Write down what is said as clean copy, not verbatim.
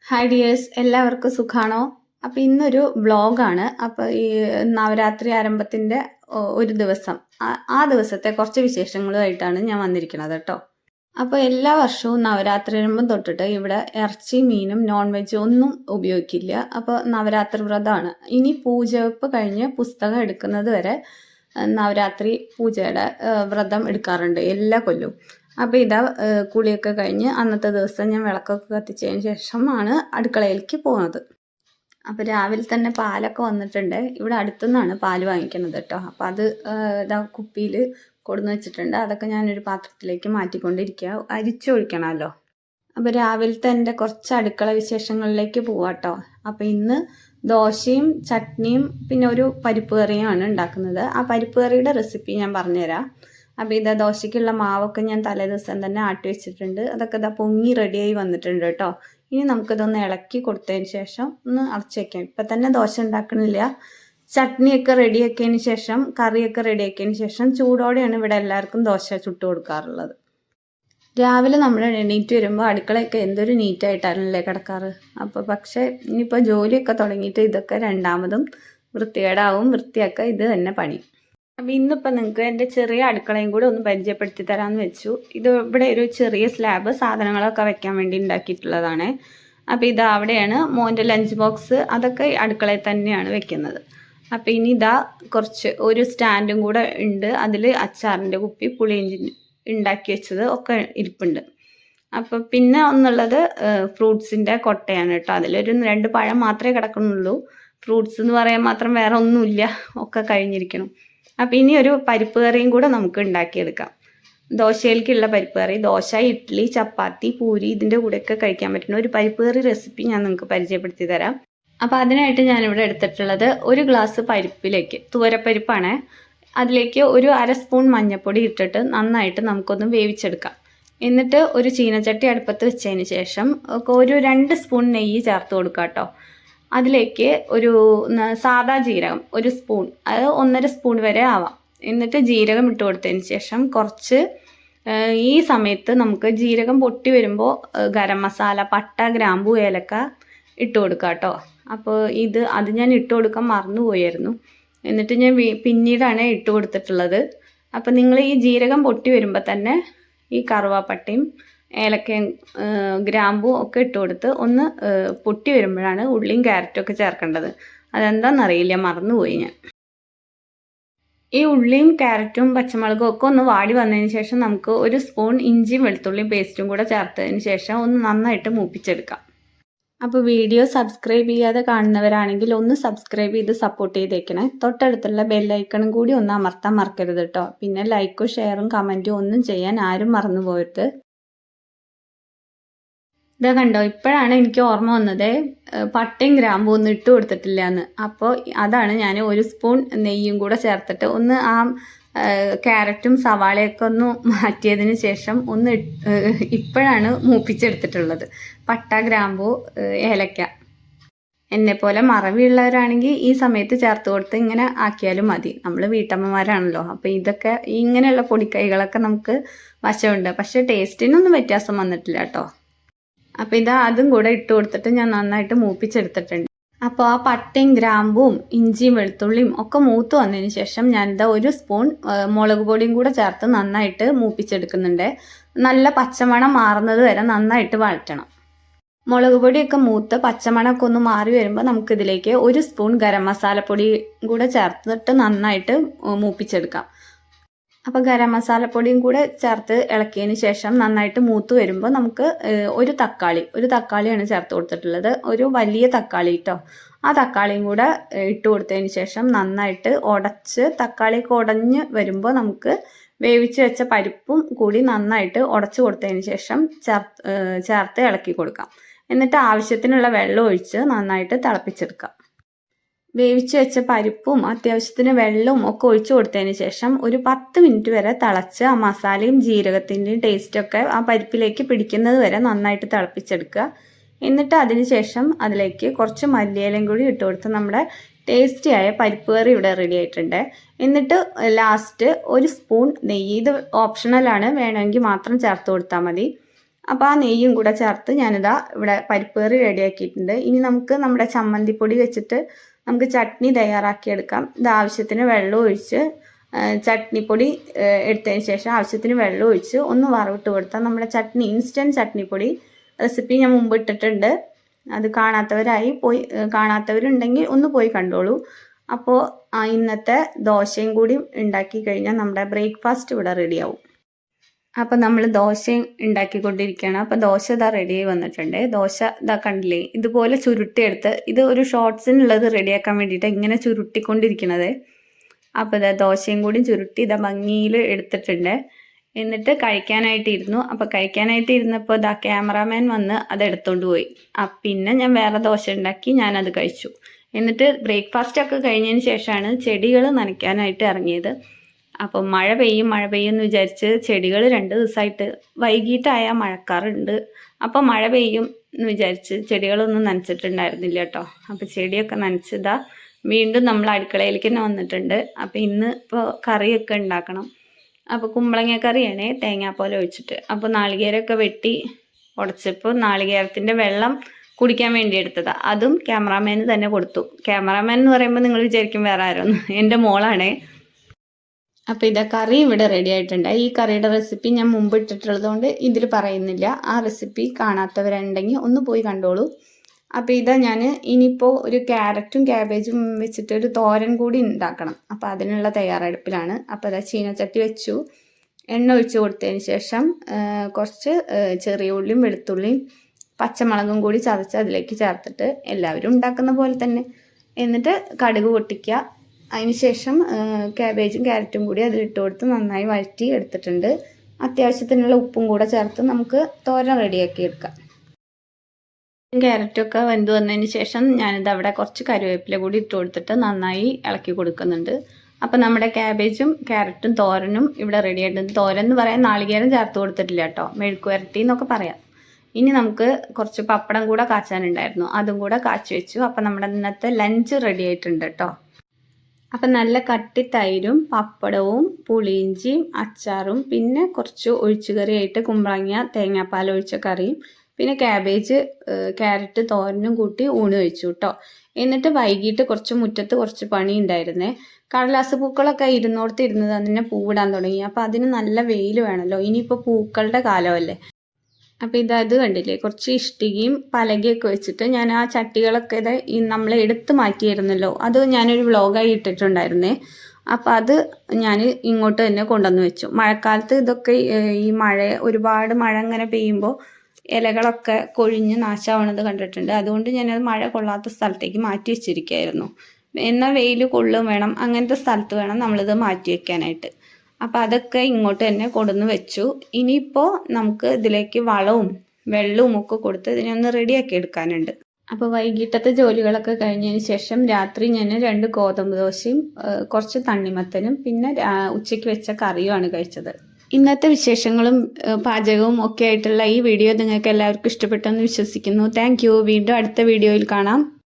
Hi dears, എല്ലാവർക്കും സുഖാണോ? അപ്പോൾ ഇന്നൊരു വ്ളോഗാണ്. അപ്പോൾ ഈ നവരാത്രി ആരംഭത്തിൻ്റെ ഒരു ദിവസം ആ ദിവസത്തെ കുറച്ച് വിശേഷങ്ങളുമായിട്ടാണ് ഞാൻ വന്നിരിക്കുന്നത് കേട്ടോ. അപ്പോൾ എല്ലാ വർഷവും നവരാത്രി ആരംഭം തൊട്ടിട്ട് ഇവിടെ ഇറച്ചി മീനും നോൺ വെജും ഒന്നും ഉപയോഗിക്കില്ല. അപ്പോൾ നവരാത്രി വ്രതമാണ്. ഇനി പൂജവെപ്പ് കഴിഞ്ഞ് പുസ്തകം എടുക്കുന്നത് വരെ നവരാത്രി പൂജയുടെ വ്രതം എടുക്കാറുണ്ട് എല്ലാ കൊല്ലവും. അപ്പോൾ ഇതാ കുളിയൊക്കെ കഴിഞ്ഞ് അന്നത്തെ ദിവസം ഞാൻ വിളക്കൊക്കെ കത്തിച്ചതിന് ശേഷമാണ് അടുക്കളയിലേക്ക് പോകുന്നത്. അപ്പോൾ രാവിലെ തന്നെ പാലൊക്കെ വന്നിട്ടുണ്ട്. ഇവിടെ അടുത്തുനിന്നാണ് പാൽ വാങ്ങിക്കുന്നത് കേട്ടോ. അപ്പോൾ അത് ഇതാ കുപ്പിയിൽ കൊടുന്ന് വെച്ചിട്ടുണ്ട്. അതൊക്കെ ഞാനൊരു പാത്രത്തിലേക്ക് മാറ്റിക്കൊണ്ടിരിക്കുക. അരിച്ചൊഴിക്കണമല്ലോ. അപ്പോൾ രാവിലത്തെ എൻ്റെ കുറച്ച് അടുക്കള വിശേഷങ്ങളിലേക്ക് പോവാം കേട്ടോ. അപ്പോൾ ഇന്ന് ദോശയും ചട്നിയും പിന്നെ ഒരു പരിപ്പ് കറിയുമാണ് ഉണ്ടാക്കുന്നത്. ആ പരിപ്പ് കറിയുടെ റെസിപ്പി ഞാൻ പറഞ്ഞുതരാം. അപ്പോൾ ഇതാ ദോശയ്ക്കുള്ള മാവൊക്കെ ഞാൻ തലേ ദിവസം തന്നെ ആട്ടി വെച്ചിട്ടുണ്ട്. അതൊക്കെ ഇതാ പൊങ്ങി റെഡിയായി വന്നിട്ടുണ്ട് കേട്ടോ. ഇനി നമുക്കിതൊന്ന് ഇളക്കി കൊടുത്തതിന് ശേഷം ഒന്ന് അടച്ചു വയ്ക്കാം. ഇപ്പം തന്നെ ദോശ ഉണ്ടാക്കണില്ല. ചട്നിയൊക്കെ റെഡിയാക്കിയതിന് ശേഷം കറിയൊക്കെ റെഡിയാക്കിയതിന് ശേഷം ചൂടോടെയാണ് ഇവിടെ എല്ലാവർക്കും ദോശ ചുട്ട് കൊടുക്കാറുള്ളത്. രാവിലെ നമ്മൾ എണീറ്റ് വരുമ്പോൾ അടുക്കളയൊക്കെ എന്തൊരു നീറ്റായിട്ടാണല്ലേ കിടക്കാറ്. അപ്പോൾ പക്ഷേ ഇനിയിപ്പോൾ ജോലിയൊക്കെ തുടങ്ങിയിട്ട് ഇതൊക്കെ രണ്ടാമതും വൃത്തികേടാവും. വൃത്തിയാക്കുക ഇത് തന്നെ പണി. അപ്പോൾ ഇന്നിപ്പോൾ നിങ്ങൾക്ക് എൻ്റെ ചെറിയ അടുക്കളയും കൂടെ ഒന്ന് പരിചയപ്പെടുത്തി തരാമെന്ന് വെച്ചു. ഇത് ഇവിടെ ഒരു ചെറിയ സ്ലാബ് സാധനങ്ങളൊക്കെ വെക്കാൻ വേണ്ടി ഉണ്ടാക്കിയിട്ടുള്ളതാണ്. അപ്പോൾ ഇത് അവിടെയാണ് മോൻ്റെ ലഞ്ച് ബോക്സ്, അതൊക്കെ അടുക്കളയിൽ തന്നെയാണ് വെക്കുന്നത്. അപ്പോൾ ഇനി ഇതാ കുറച്ച് ഒരു സ്റ്റാൻഡും കൂടെ ഉണ്ട്. അതിൽ അച്ചാറിൻ്റെ കുപ്പി, പുളിയിഞ്ചി ഉണ്ടാക്കി വെച്ചത് ഒക്കെ ഇരിപ്പുണ്ട്. അപ്പോൾ പിന്നെ ഒന്നുള്ളത് ഫ്രൂട്ട്സിൻ്റെ കൊട്ടയാണ് കേട്ടോ. അതിലൊരു 2 പഴം മാത്രമേ കിടക്കുന്നുള്ളൂ. ഫ്രൂട്ട്സ് എന്ന് പറയാൻ മാത്രം വേറെ ഒന്നുമില്ല, ഒക്കെ കഴിഞ്ഞിരിക്കണം. അപ്പോൾ ഇനി ഒരു പരിപ്പ് കറിയും കൂടെ നമുക്ക് ഉണ്ടാക്കിയെടുക്കാം. ദോശയിലേക്കുള്ള പരിപ്പ് കറി, ദോശ, ഇഡ്ഡലി, ചപ്പാത്തി, പൂരി ഇതിൻ്റെ കൂടെയൊക്കെ കഴിക്കാൻ പറ്റുന്ന ഒരു പരിപ്പ് കറി റെസിപ്പി ഞാൻ നിങ്ങൾക്ക് പരിചയപ്പെടുത്തി തരാം. അപ്പോൾ അതിനായിട്ട് ഞാനിവിടെ എടുത്തിട്ടുള്ളത് ഒരു ഗ്ലാസ് പരിപ്പിലേക്ക്, തുവരപ്പരിപ്പാണ്. അതിലേക്ക് ഒരു 1/2 സ്പൂൺ മഞ്ഞൾപ്പൊടി ഇട്ടിട്ട് നന്നായിട്ട് നമുക്കൊന്ന് വേവിച്ചെടുക്കാം. എന്നിട്ട് ഒരു ചീനച്ചട്ടി അടുപ്പത്ത് വെച്ചതിന് ശേഷം ഒരു 2 സ്പൂൺ നെയ്യ് ചേർത്ത് കൊടുക്കാം കേട്ടോ. അതിലേക്ക് ഒരു സാദാ ജീരകം 1 സ്പൂൺ, അത് 1.5 സ്പൂൺ വരെ ആവാം. എന്നിട്ട് ജീരകം ഇട്ട് കൊടുത്തതിന് ശേഷം കുറച്ച് ഈ സമയത്ത് നമുക്ക് ജീരകം പൊട്ടി വരുമ്പോൾ ഗരം മസാല, പട്ട, ഗ്രാമ്പൂ, ഏലക്ക ഇട്ട് കൊടുക്കാം കേട്ടോ. അപ്പോൾ അത് ഞാൻ ഇട്ട് കൊടുക്കാൻ മറന്നുപോയായിരുന്നു. എന്നിട്ട് ഞാൻ പിന്നീടാണ് ഇട്ട് കൊടുത്തിട്ടുള്ളത്. അപ്പോൾ നിങ്ങൾ ഈ ജീരകം പൊട്ടി വരുമ്പോൾ തന്നെ ഈ കറുവാപ്പട്ടയും ഏലക്കയും ഗ്രാമ്പും ഒക്കെ ഇട്ട് കൊടുത്ത് ഒന്ന് പൊട്ടി വരുമ്പോഴാണ് ഉള്ളിയും ക്യാരറ്റും ഒക്കെ ചേർക്കേണ്ടത്. അതെന്താണെന്നറിയില്ല, മറന്നുപോയി ഞാൻ. ഈ ഉള്ളിയും ക്യാരറ്റും പച്ചമുളകും ഒക്കെ ഒന്ന് വാടി വന്നതിന് ശേഷം നമുക്ക് 1 സ്പൂൺ ഇഞ്ചിയും വെളുത്തുള്ളിയും പേസ്റ്റും കൂടെ ചേർത്തതിന് ശേഷം ഒന്ന് നന്നായിട്ട് മൂപ്പിച്ചെടുക്കാം. അപ്പോൾ വീഡിയോ സബ്സ്ക്രൈബ് ചെയ്യാതെ കാണുന്നവരാണെങ്കിൽ ഒന്ന് സബ്സ്ക്രൈബ് ചെയ്ത് സപ്പോർട്ട് ചെയ്തേക്കണേ. തൊട്ടടുത്തുള്ള ബെല്ലൈക്കണും കൂടി ഒന്ന് അമർത്താൻ മറക്കരുത് കേട്ടോ. പിന്നെ ലൈക്കും ഷെയറും കമൻറ്റും ഒന്നും ചെയ്യാൻ ആരും മറന്നു പോയിട്ട്. ഇതാ കണ്ടോ, ഇപ്പോഴാണ് എനിക്ക് ഓർമ്മ വന്നത് പട്ടയും ഗ്രാമ്പും ഒന്നും ഇട്ട് കൊടുത്തിട്ടില്ല എന്ന്. അപ്പോൾ അതാണ് ഞാൻ 1 സ്പൂൺ നെയ്യും കൂടെ ചേർത്തിട്ട് ഒന്ന് ആ ക്യാരറ്റും സവാളയൊക്കെ ഒന്ന് മാറ്റിയതിന് ശേഷം ഒന്ന് ഇപ്പോഴാണ് മൂപ്പിച്ചെടുത്തിട്ടുള്ളത്. പട്ട, ഗ്രാമ്പു, ഏലക്ക. എന്നെപ്പോലെ മറവിയുള്ളവരാണെങ്കിൽ ഈ സമയത്ത് ചേർത്ത് കൊടുത്ത് ഇങ്ങനെ ആക്കിയാലും മതി. നമ്മൾ വീട്ടമ്മമാരാണല്ലോ. അപ്പോൾ ഇതൊക്കെ ഇങ്ങനെയുള്ള പൊടിക്കൈകളൊക്കെ നമുക്ക് വശമുണ്ട്. പക്ഷേ ടേസ്റ്റിനൊന്നും വ്യത്യാസം വന്നിട്ടില്ല കേട്ടോ. അപ്പോൾ അതും കൂടെ ഇട്ട് കൊടുത്തിട്ട് ഞാൻ നന്നായിട്ട് മൂപ്പിച്ചെടുത്തിട്ടുണ്ട്. അപ്പോൾ ആ പട്ടയും ഗ്രാമ്പും ഇഞ്ചിയും വെളുത്തുള്ളിയും ഒക്കെ മൂത്ത് വന്നതിന് ശേഷം ഞാനിതാ 1 സ്പൂൺ മുളക് പൊടിയും കൂടെ ചേർത്ത് നന്നായിട്ട് മൂപ്പിച്ചെടുക്കുന്നുണ്ട്. നല്ല പച്ചമണം മാറുന്നത് വരെ നന്നായിട്ട് വഴറ്റണം. മുളക് പൊടിയൊക്കെ മൂത്ത് പച്ചമണമൊക്കെ ഒന്ന് മാറി വരുമ്പോൾ നമുക്കിതിലേക്ക് 1 സ്പൂൺ ഗരം മസാലപ്പൊടി കൂടെ ചേർത്തിട്ട് നന്നായിട്ട് മൂപ്പിച്ചെടുക്കാം. അപ്പോൾ ഗരം മസാലപ്പൊടിയും കൂടെ ചേർത്ത് ഇളക്കിയതിന് ശേഷം നന്നായിട്ട് മൂത്ത് വരുമ്പോൾ നമുക്ക് ഒരു തക്കാളിയാണ് ചേർത്ത് കൊടുത്തിട്ടുള്ളത്. ഒരു വലിയ തക്കാളി കേട്ടോ. ആ തക്കാളിയും കൂടെ ഇട്ട് കൊടുത്തതിന് ശേഷം നന്നായിട്ട് ഉടച്ച്, തക്കാളിയൊക്കെ ഉടഞ്ഞ് വരുമ്പോൾ നമുക്ക് വേവിച്ച് വെച്ച പരിപ്പും കൂടി നന്നായിട്ട് ഉടച്ച് കൊടുത്തതിന് ശേഷം ചേർത്ത് ഇളക്കി കൊടുക്കാം. എന്നിട്ട് ആവശ്യത്തിനുള്ള വെള്ളം ഒഴിച്ച് നന്നായിട്ട് തിളപ്പിച്ചെടുക്കാം. വേവിച്ച് വെച്ച പരിപ്പും അത്യാവശ്യത്തിന് വെള്ളവും ഒക്കെ ഒഴിച്ചു കൊടുത്തതിന് ശേഷം ഒരു 10 മിനിറ്റ് വരെ തിളച്ച് ആ മസാലയും ജീരകത്തിൻ്റെയും ടേസ്റ്റൊക്കെ ആ പരിപ്പിലേക്ക് പിടിക്കുന്നത് വരെ നന്നായിട്ട് തിളപ്പിച്ചെടുക്കുക. എന്നിട്ട് അതിന് ശേഷം അതിലേക്ക് കുറച്ച് മല്ലിയിലയും കൂടി ഇട്ട് കൊടുത്ത് നമ്മുടെ ടേസ്റ്റിയായ പരിപ്പ് കറി ഇവിടെ റെഡി ആയിട്ടുണ്ട്. എന്നിട്ട് ലാസ്റ്റ് 1 സ്പൂൺ നെയ്യ്, ഇത് ഓപ്ഷണലാണ്, വേണമെങ്കിൽ മാത്രം ചേർത്ത് കൊടുത്താൽ മതി. അപ്പോൾ ആ നെയ്യും കൂടെ ചേർത്ത് ഞാനിതാ ഇവിടെ പരിപ്പ് കറി റെഡിയാക്കിയിട്ടുണ്ട്. ഇനി നമുക്ക് നമ്മുടെ ചമ്മന്തിപ്പൊടി വെച്ചിട്ട് നമുക്ക് ചട്നി തയ്യാറാക്കിയെടുക്കാം. ഇത് ആവശ്യത്തിന് വെള്ളം ഒഴിച്ച് ചട്നിപ്പൊടി എടുത്തതിന് ശേഷം ആവശ്യത്തിന് വെള്ളം ഒഴിച്ച് ഒന്ന് വറവിട്ട് കൊടുത്താൽ നമ്മുടെ ചട്നി, ഇൻസ്റ്റൻറ്റ് ചട്നിപ്പൊടി റെസിപ്പി ഞാൻ മുമ്പ് ഇട്ടിട്ടുണ്ട്. അത് കാണാത്തവരുണ്ടെങ്കിൽ ഒന്ന് പോയി കണ്ടോളൂ. അപ്പോൾ ഇന്നത്തെ ദോശയും കൂടി ഉണ്ടാക്കി കഴിഞ്ഞാൽ നമ്മുടെ ബ്രേക്ക്ഫാസ്റ്റ് ഇവിടെ റെഡിയാവും. അപ്പോൾ നമ്മൾ ദോശ ഉണ്ടാക്കിക്കൊണ്ടിരിക്കുകയാണ്. അപ്പോൾ ദോശ ഇതാ റെഡിയായി വന്നിട്ടുണ്ട്. ദോശ ഇതാ കണ്ടില്ലേ, ഇതുപോലെ ചുരുട്ടിയെടുത്ത്, ഇത് ഒരു ഷോർട്സിനുള്ളത് റെഡിയാക്കാൻ വേണ്ടിയിട്ട് ഇങ്ങനെ ചുരുട്ടിക്കൊണ്ടിരിക്കണത്. അപ്പോൾ ഇതാ ദോശയും കൂടി ചുരുട്ടി ഇതാ ഭംഗിയിൽ എടുത്തിട്ടുണ്ട്. എന്നിട്ട് കഴിക്കാനായിട്ടിരുന്നു. അപ്പോൾ കഴിക്കാനായിട്ടിരുന്നപ്പോൾ ഇതാ ക്യാമറാമാൻ വന്ന് അത് എടുത്തുകൊണ്ട് പോയി. പിന്നെ ഞാൻ വേറെ ദോശ ഉണ്ടാക്കി ഞാനത് കഴിച്ചു. എന്നിട്ട് ബ്രേക്ക്ഫാസ്റ്റൊക്കെ കഴിഞ്ഞതിന് ശേഷമാണ് ചെടികൾ നനയ്ക്കാനായിട്ട് ഇറങ്ങിയത്. അപ്പോൾ മഴ പെയ്യും എന്ന് വിചാരിച്ച് ചെടികൾ 2 ദിവസമായിട്ട് വൈകിട്ടായാൽ മഴക്കാറുണ്ട്. അപ്പോൾ മഴ പെയ്യും എന്ന് വിചാരിച്ച് ചെടികളൊന്നും നനച്ചിട്ടുണ്ടായിരുന്നില്ല കേട്ടോ. അപ്പോൾ ചെടിയൊക്കെ നനച്ചതാ വീണ്ടും നമ്മൾ അടുക്കളയിലേക്ക് തന്നെ വന്നിട്ടുണ്ട്. അപ്പോൾ ഇന്ന് ഇപ്പോൾ കറിയൊക്കെ ഉണ്ടാക്കണം. അപ്പോൾ കുമ്പളങ്ങ കറിയാണ് തേങ്ങാപ്പാൽ ഒഴിച്ചിട്ട്. അപ്പോൾ നാളികേരമൊക്കെ വെട്ടി ഉടച്ചപ്പോൾ നാളികേരത്തിൻ്റെ വെള്ളം കുടിക്കാൻ വേണ്ടി എടുത്തതാണ്. അതും ക്യാമറാമാന് തന്നെ കൊടുത്തു. ക്യാമറാമാൻ എന്ന് പറയുമ്പോൾ നിങ്ങൾ വിചാരിക്കും വേറെ ആരോന്ന്, എൻ്റെ മോളാണേ. അപ്പോൾ ഇതാ കറി ഇവിടെ റെഡി ആയിട്ടുണ്ട്. ഈ കറിയുടെ റെസിപ്പി ഞാൻ മുമ്പ് ഇട്ടിട്ടുള്ളത് കൊണ്ട് ഇതിൽ പറയുന്നില്ല. ആ റെസിപ്പി കാണാത്തവരുണ്ടെങ്കിൽ ഒന്ന് പോയി കണ്ടോളൂ. അപ്പോൾ ഇതാ ഞാൻ ഇനിയിപ്പോൾ ഒരു ക്യാരറ്റും ക്യാബേജും വെച്ചിട്ട് ഒരു തോരൻ കൂടി ഉണ്ടാക്കണം. അപ്പോൾ അതിനുള്ള തയ്യാറെടുപ്പിലാണ്. അപ്പോൾ ഇതാ ചീനച്ചട്ടി വെച്ചു. എണ്ണ ഒഴിച്ച് കൊടുത്തതിന് ശേഷം കുറച്ച് ചെറിയ ഉള്ളിയും വെളുത്തുള്ളിയും പച്ചമുളകും കൂടി ചതച്ച് അതിലേക്ക് ചേർത്തിട്ട് എല്ലാവരും ഉണ്ടാക്കുന്ന പോലെ തന്നെ, എന്നിട്ട് കടുക് പൊട്ടിക്കുക. അതിന് ശേഷം ക്യാബേജും ക്യാരറ്റും കൂടി അതിലിട്ട് കൊടുത്ത് നന്നായി വഴറ്റി എടുത്തിട്ടുണ്ട്. അത്യാവശ്യത്തിനുള്ള ഉപ്പും കൂടെ ചേർത്ത് നമുക്ക് തോരൻ റെഡിയാക്കി എടുക്കാം. ക്യാരറ്റൊക്കെ വെന്ത് വന്നതിന് ശേഷം ഞാനിത് അവിടെ കുറച്ച് കറിവേപ്പില കൂടി ഇട്ട് കൊടുത്തിട്ട് നന്നായി ഇളക്കി കൊടുക്കുന്നുണ്ട്. അപ്പം നമ്മുടെ ക്യാബേജും ക്യാരറ്റും തോരനും ഇവിടെ റെഡി ആയിട്ടുണ്ട്. തോരൻ എന്ന് പറയാൻ നാളികേരം ചേർത്ത് കൊടുത്തിട്ടില്ല കേട്ടോ, മെഴുക്കുവരട്ടി എന്നൊക്കെ പറയാം. ഇനി നമുക്ക് കുറച്ച് പപ്പടം കൂടെ കാച്ചാനുണ്ടായിരുന്നു, അതും കൂടെ കാച്ചി വെച്ചു. അപ്പം നമ്മുടെ ഇന്നത്തെ ലഞ്ച് റെഡി ആയിട്ടുണ്ട് കേട്ടോ. അപ്പം നല്ല കട്ടി തൈരും പപ്പടവും പുളിയിഞ്ചിയും അച്ചാറും പിന്നെ കുറച്ച് ഒഴിച്ചുകറിയായിട്ട് കുമ്പളങ്ങ തേങ്ങാപ്പാൽ ഒഴിച്ച കറിയും പിന്നെ ക്യാരറ്റ് തോരനും കൂട്ടി ഊണ് കഴിച്ചു കേട്ടോ. എന്നിട്ട് വൈകിട്ട് കുറച്ച് മുറ്റത്ത് കുറച്ച് പണി ഉണ്ടായിരുന്നേ. കടലാസ് പൂക്കളൊക്കെ ഇരുന്നോടത്ത് ഇരുന്നത് അതിനെ പൂവിടാൻ തുടങ്ങി. അപ്പോൾ അതിന് നല്ല വെയിൽ വേണമല്ലോ, ഇനിയിപ്പോൾ പൂക്കളുടെ കാലമല്ലേ. അപ്പോൾ ഇത് കണ്ടില്ലേ, കുറച്ച് ഇഷ്ടികയും പലകയൊക്കെ വെച്ചിട്ട് ഞാൻ ആ ചട്ടികളൊക്കെ നമ്മൾ എടുത്ത് മാറ്റിയായിരുന്നല്ലോ, അത് ഞാനൊരു വ്ളോഗായി ഇട്ടിട്ടുണ്ടായിരുന്നേ. അപ്പോൾ അത് ഞാൻ ഇങ്ങോട്ട് തന്നെ കൊണ്ടുവന്ന് വെച്ചു. മഴക്കാലത്ത് ഇതൊക്കെ ഈ ഒരുപാട് മഴ ഇങ്ങനെ പെയ്യുമ്പോൾ ഇലകളൊക്കെ കൊഴിഞ്ഞ് നാശമാവുന്നത് കണ്ടിട്ടുണ്ട്. അതുകൊണ്ട് ഞാനത് മഴ കൊള്ളാത്ത സ്ഥലത്തേക്ക് മാറ്റി വെച്ചിരിക്കുകയായിരുന്നു. എന്നാൽ വെയിൽ കൊള്ളും വേണം, അങ്ങനത്തെ സ്ഥലത്ത് വേണം നമ്മളിത് മാറ്റി വെക്കാനായിട്ട്. അപ്പോൾ അതൊക്കെ ഇങ്ങോട്ട് തന്നെ കൊണ്ടുവന്ന് വെച്ചു. ഇനിയിപ്പോൾ നമുക്ക് ഇതിലേക്ക് വളവും വെള്ളവും ഒക്കെ കൊടുത്ത് ഇതിനെ ഒന്ന് റെഡിയാക്കി എടുക്കാനുണ്ട്. അപ്പോൾ വൈകിട്ടത്തെ ജോലികളൊക്കെ കഴിഞ്ഞതിന് ശേഷം രാത്രി ഞാൻ 2 ഗോതമ്പ് ദോശയും കുറച്ച് തണ്ണിമത്തനും പിന്നെ ഉച്ചയ്ക്ക് വെച്ച കറിയുമാണ് കഴിച്ചത്. ഇന്നത്തെ വിശേഷങ്ങളും പാചകവും ഒക്കെ ആയിട്ടുള്ള ഈ വീഡിയോ നിങ്ങൾക്ക് എല്ലാവർക്കും ഇഷ്ടപ്പെട്ടെന്ന് വിശ്വസിക്കുന്നു. Thank you. വീണ്ടും അടുത്ത വീഡിയോയിൽ കാണാം.